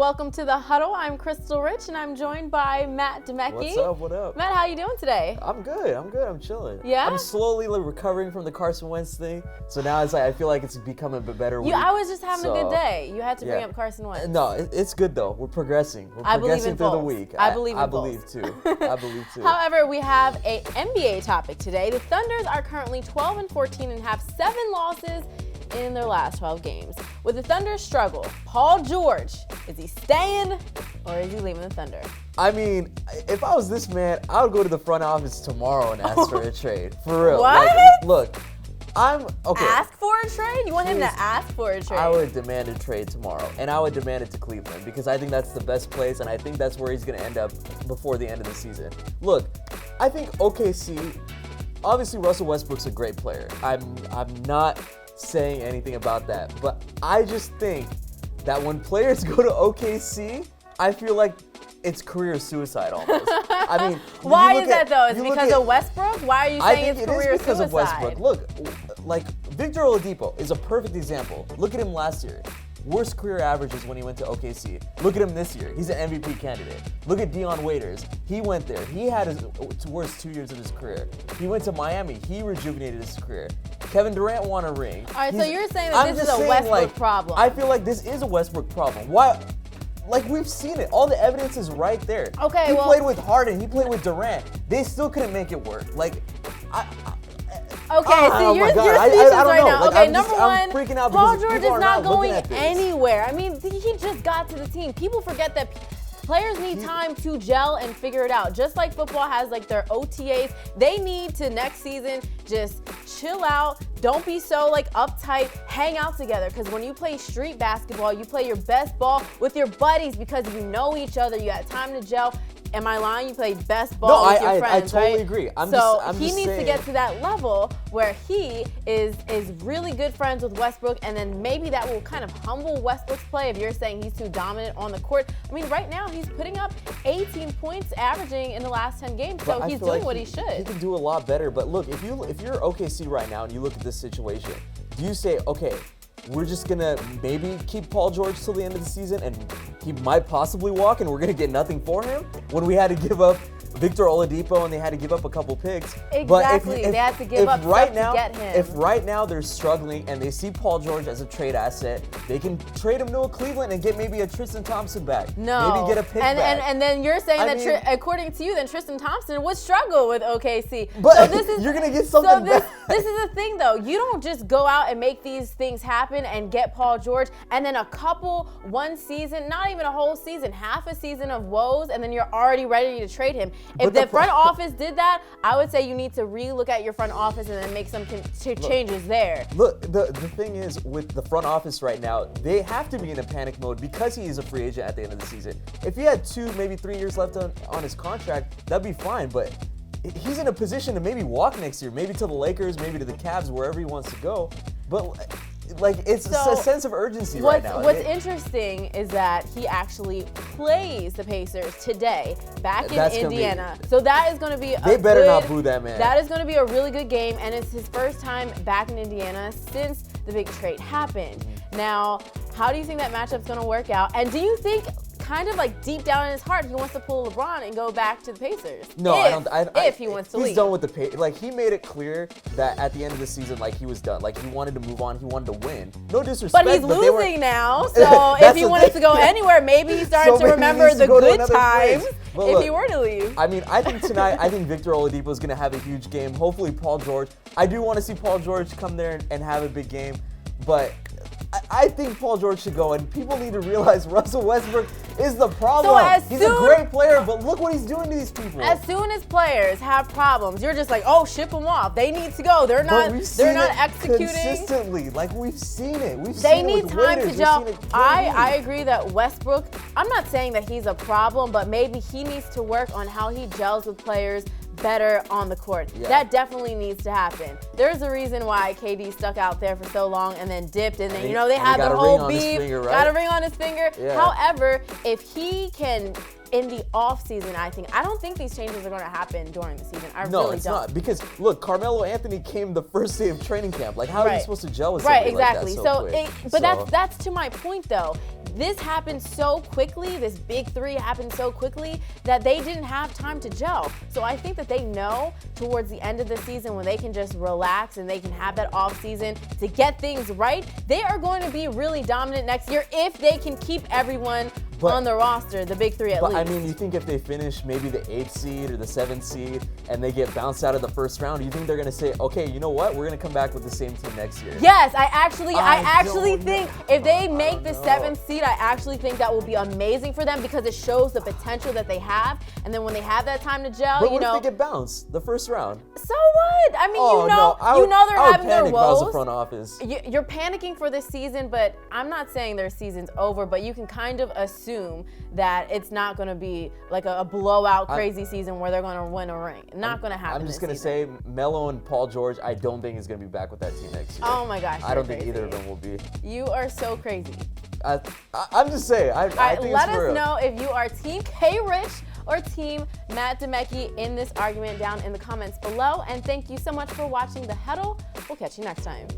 welcome to the Huddle. I'm Crystal Rich, and I'm joined by Matt Demecki. What's up? What up? Matt, how you doing today? I'm good. I'm chilling. Yeah? I'm slowly recovering from the Carson Wentz thing, so now it's like I feel like it's becoming a bit better. I was just having a good day. You had to bring up Carson Wentz. No, it's good though. We're progressing. I believe in through both. the week. I believe too. I believe too. However, we have an NBA topic today. The Thunders are currently 12-14 and have 7 losses in their last 12 games. With the Thunder's struggle, Paul George, is he staying or is he leaving the Thunder? I mean, if I was this man, I would go to the front office tomorrow and ask for a trade. For real. What? Like, look, I'm okay. Ask for a trade? You want him to ask for a trade? I would demand a trade tomorrow, and I would demand it to Cleveland because I think that's the best place, and I think that's where he's going to end up before the end of the season. Look, I think OKC, obviously Russell Westbrook's a great player. I'm not saying anything about that, but I just think that when players go to OKC, I feel like it's career suicide almost. I mean, why is that though? Is it because of Westbrook? Why are you saying it's career suicide? I think it is because of Westbrook. Look, like Victor Oladipo is a perfect example. Look at him last year. Worst career averages when he went to OKC. Look at him this year. He's an MVP candidate. Look at Dion Waiters. He went there. He had his worst 2 years of his career. He went to Miami. He rejuvenated his career. Kevin Durant won a ring. All right, so you're saying that this is a Westbrook problem. I feel like this is a Westbrook problem. Why? Like, we've seen it. All the evidence is right there. Okay, he played with Harden. He played with Durant. They still couldn't make it work. Like, so you're speechless right now. Like, okay, I'm number one, freaking out Paul because George people is are not going looking at this. anywhere. I mean, he just got to the team. People forget that players need time to gel and figure it out. Just like football has like their OTAs, they need to next season just chill out. Don't be so like uptight. Hang out together, because when you play street basketball, you play your best ball with your buddies because you know each other. You got time to gel. Am I lying? You play best ball with your friends, I totally right? agree. He needs to get to that level where he is really good friends with Westbrook, and then maybe that will kind of humble Westbrook's play if you're saying he's too dominant on the court. I mean, right now he's putting up 18 points averaging in the last 10 games, so he's doing what he should. He can do a lot better, but look, if you're OKC right now and you look at this situation, do you say, okay, we're just gonna maybe keep Paul George till the end of the season and he might possibly walk and we're gonna get nothing for him, when we had to give up Victor Oladipo and they had to give up a couple picks? Exactly, but they had to give up stuff to get him. If right now they're struggling and they see Paul George as a trade asset, they can trade him to a Cleveland and get maybe a Tristan Thompson back. No. Maybe get a pick back. And then you're saying according to you, then Tristan Thompson would struggle with OKC. But so you're going to get something back. This is the thing, though. You don't just go out and make these things happen and get Paul George, and then one season, not even a whole season, half a season of woes, and then you're already ready to trade him. If the front office did that, I would say you need to re-look at your front office and then make some changes there. Look, the thing is, with the front office right now, they have to be in a panic mode because he is a free agent at the end of the season. If he had 2, maybe 3 years left on his contract, that'd be fine, but he's in a position to maybe walk next year, maybe to the Lakers, maybe to the Cavs, wherever he wants to go. But like, it's a sense of urgency right now. What's interesting is that he actually plays the Pacers today back in Indiana. So that is going to be They better not boo that man. That is going to be a really good game, and it's his first time back in Indiana since the big trade happened. Now, how do you think that matchup's going to work out? And do you think, kind of like deep down in his heart, he wants to pull LeBron and go back to the Pacers? No, I don't. If he wants to leave. He's done with the Pacers. Like, he made it clear that at the end of the season, like, he was done. Like, he wanted to move on. He wanted to win. No disrespect. But he's losing now, so if he wanted to go anywhere, maybe he started to remember the good times if he were to leave. I mean, I think tonight, Victor Oladipo is going to have a huge game. Hopefully, Paul George. I do want to see Paul George come there and have a big game, but I think Paul George should go, and people need to realize Russell Westbrook is the problem. He's a great player, but look what he's doing to these people. As soon as players have problems, you're just like, oh, ship them off. They need to go. They're not executing consistently. Like, we've seen it. They need time to gel. I agree that Westbrook, I'm not saying that he's a problem, but maybe he needs to work on how he gels with players better on the court. Yeah. That definitely needs to happen. There's a reason why KD stuck out there for so long and then dipped, and then they had the whole beef. Got a ring on his finger. Yeah. However, if he can in the offseason, I don't think these changes are going to happen during the season. I No, really it's don't. not. Because, look, Carmelo Anthony came the first day of training camp. Like, how are you supposed to gel with Right, somebody exactly. like that so quick? But that's to my point, though. This happened so quickly, this big three happened so quickly that they didn't have time to gel. So I think that they know towards the end of the season when they can just relax and they can have that off season to get things right, they are going to be really dominant next year if they can keep everyone on the roster, the big three at least. But I mean, you think if they finish maybe the 8th seed or the 7th seed and they get bounced out of the first round, you think they're going to say, okay, you know what? We're going to come back with the same team next year? Yes, I actually don't think know. if they make the 7th seed, I actually think that will be amazing for them because it shows the potential that they have. And then when they have that time to gel, But what if they get bounced the first round? So what? I mean, I would they're having their panic if I was the woes. front office. You're panicking for this season, but I'm not saying their season's over, but you can kind of assume that it's not going to be like a blowout crazy season where they're going to win a ring. Not going to happen. I'm just going to say Melo and Paul George, I don't think is going to be back with that team next year. Oh my gosh. I don't think either of them will be. You are so crazy. I'm just saying. I think let it's us real. know if you are Team K-Rich or Team Matt Demecki in this argument down in the comments below. And thank you so much for watching The Huddle. We'll catch you next time.